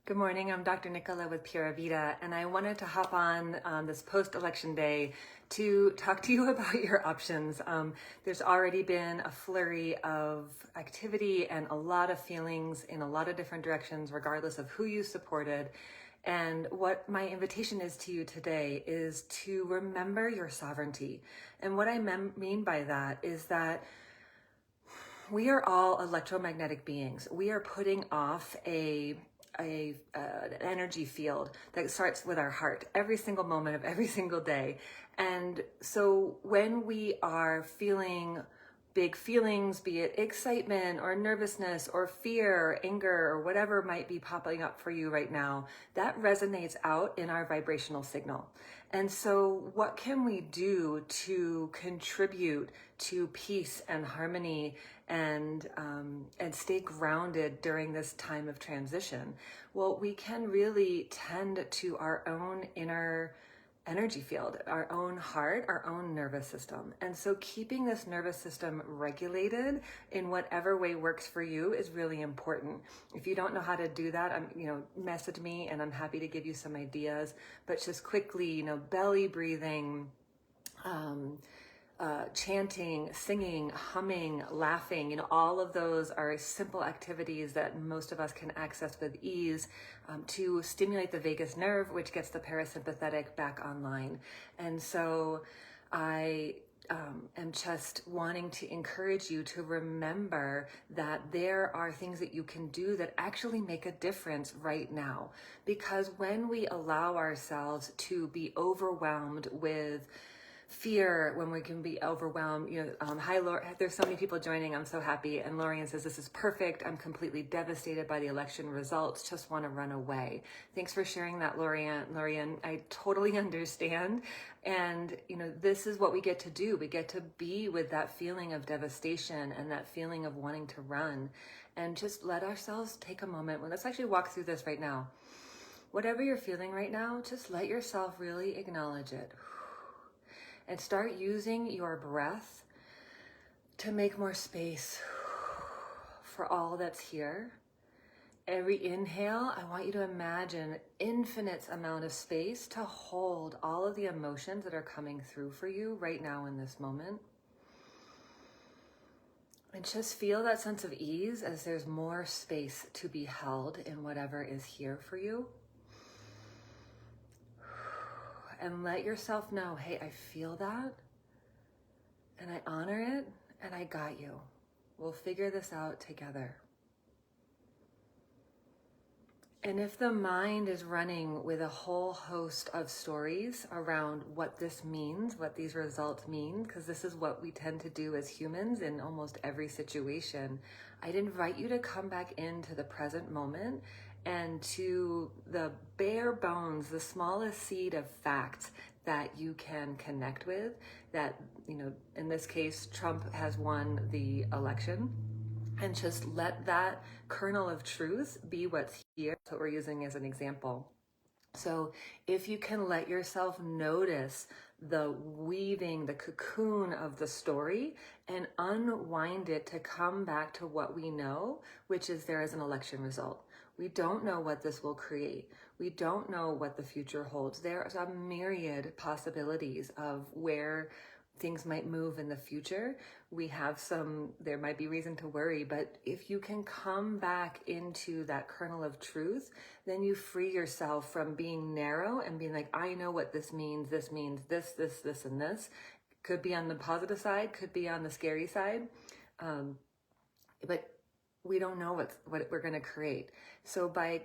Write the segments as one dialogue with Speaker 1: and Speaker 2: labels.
Speaker 1: Good morning, I'm Doctor Nicola with Pura Vida, and I wanted to hop on this post-election day to talk to you about your options. There's already been a flurry of activity and a lot of feelings in a lot of different directions, regardless of who you supported. And what my invitation is to you today is to remember your sovereignty. And what I mean by that is that we are all electromagnetic beings. We are putting off an energy field that starts with our heart every single moment of every single day. And so when we are feeling big feelings, be it excitement or nervousness or fear or anger or whatever might be popping up for you right now, that resonates out in our vibrational signal. And so what can we do to contribute to peace and harmony and stay grounded during this time of transition? Well, we can really tend to our own inner energy field, our own heart, our own nervous system. And so keeping this nervous system regulated in whatever way works for you is really important. If you don't know how to do that, message me and I'm happy to give you some ideas. But just quickly, belly breathing, chanting, singing, humming, laughing, all of those are simple activities that most of us can access with ease to stimulate the vagus nerve, which gets the parasympathetic back online. And so I am just wanting to encourage you to remember that there are things that you can do that actually make a difference right now. Because when we allow ourselves to be overwhelmed with fear, when we can be overwhelmed, hi Laura, there's so many people joining, I'm so happy. And Lorian says, this is perfect. I'm completely devastated by the election results, just want to run away. Thanks for sharing that, Lorian, I totally understand. And this is what we get to do. We get to be with that feeling of devastation and that feeling of wanting to run, and just let ourselves take a moment. Well, let's actually walk through this right now. Whatever you're feeling right now, just let yourself really acknowledge it. And start using your breath to make more space for all that's here. Every inhale, I want you to imagine an infinite amount of space to hold all of the emotions that are coming through for you right now in this moment. And just feel that sense of ease as there's more space to be held in whatever is here for you. And let yourself know, hey, I feel that, and I honor it, and I got you. We'll figure this out together. And if the mind is running with a whole host of stories around what this means, what these results mean, because this is what we tend to do as humans in almost every situation, I'd invite you to come back into the present moment and to the bare bones, the smallest seed of facts that you can connect with, that, in this case, Trump has won the election. And just let that kernel of truth be what's here. That's what we're using as an example. So if you can let yourself notice the weaving, the cocoon of the story, and unwind it to come back to what we know, which is there is an election result. We don't know what this will create. We don't know what the future holds. There's a myriad possibilities of where things might move in the future. There might be reason to worry, but if you can come back into that kernel of truth, then you free yourself from being narrow and being like, I know what this means this, this, and this. Could be on the positive side, could be on the scary side. But we don't know what we're going to create. So by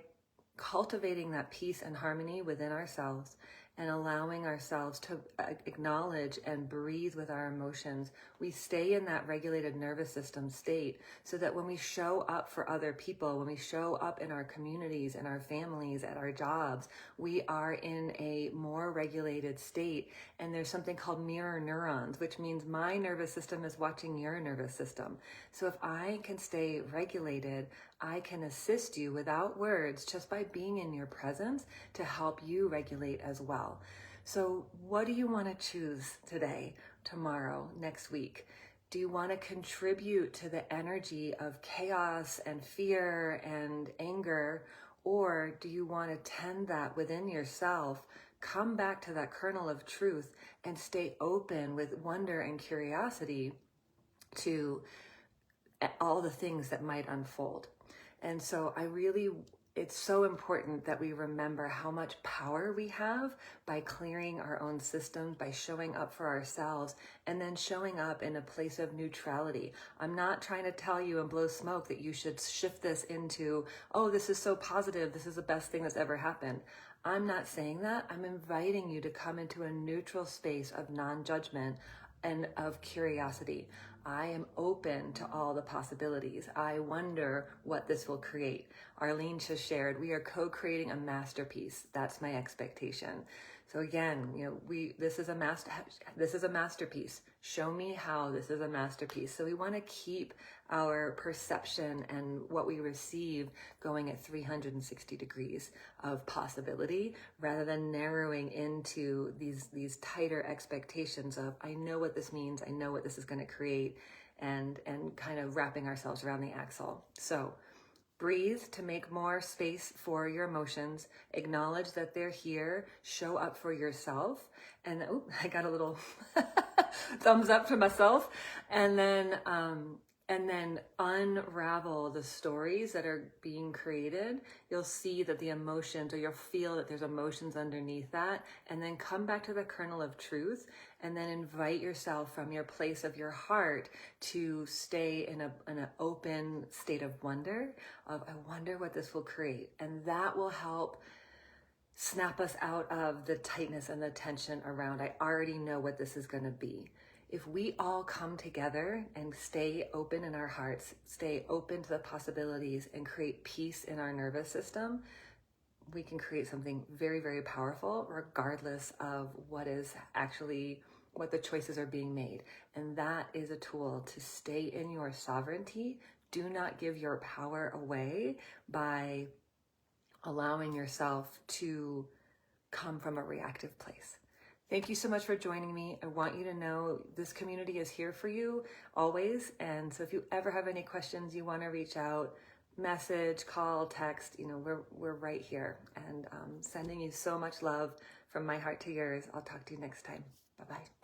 Speaker 1: cultivating that peace and harmony within ourselves and allowing ourselves to acknowledge and breathe with our emotions, we stay in that regulated nervous system state so that when we show up for other people, when we show up in our communities and our families, at our jobs, we are in a more regulated state. And there's something called mirror neurons, which means my nervous system is watching your nervous system. So if I can stay regulated, I can assist you without words just by being in your presence to help you regulate as well. So what do you want to choose today, tomorrow, next week? Do you want to contribute to the energy of chaos and fear and anger, Or do you want to tend that within yourself, come back to that kernel of truth, and stay open with wonder and curiosity to all the things that might unfold? And so it's so important that we remember how much power we have by clearing our own systems, by showing up for ourselves, and then showing up in a place of neutrality. I'm not trying to tell you and blow smoke that you should shift this into, oh, this is so positive, this is the best thing that's ever happened. I'm not saying that. I'm inviting you to come into a neutral space of non-judgment and of curiosity. I am open to all the possibilities. I wonder what this will create. Arlene just shared, we are co-creating a masterpiece. That's my expectation. So again, this is a masterpiece. Show me how this is a masterpiece. So we want to keep our perception and what we receive going at 360 degrees of possibility, rather than narrowing into these tighter expectations of, I know what this means, I know what this is going to create, and kind of wrapping ourselves around the axle. So breathe to make more space for your emotions. Acknowledge that they're here. Show up for yourself. And I got a little thumbs up for myself. And then unravel the stories that are being created. You'll see that the emotions, or you'll feel that there's emotions underneath that. And then come back to the kernel of truth, and then invite yourself from your place of your heart to stay in an open state of wonder, of I wonder what this will create. And that will help snap us out of the tightness and the tension around, I already know what this is going to be. If we all come together and stay open in our hearts, stay open to the possibilities, and create peace in our nervous system, we can create something very, very powerful, regardless of what the choices are being made. And that is a tool to stay in your sovereignty. Do not give your power away by allowing yourself to come from a reactive place. Thank you so much for joining me. I want you to know this community is here for you always. And so if you ever have any questions, you want to reach out, message, call, text, we're right here. And sending you so much love from my heart to yours. I'll talk to you next time. Bye-bye.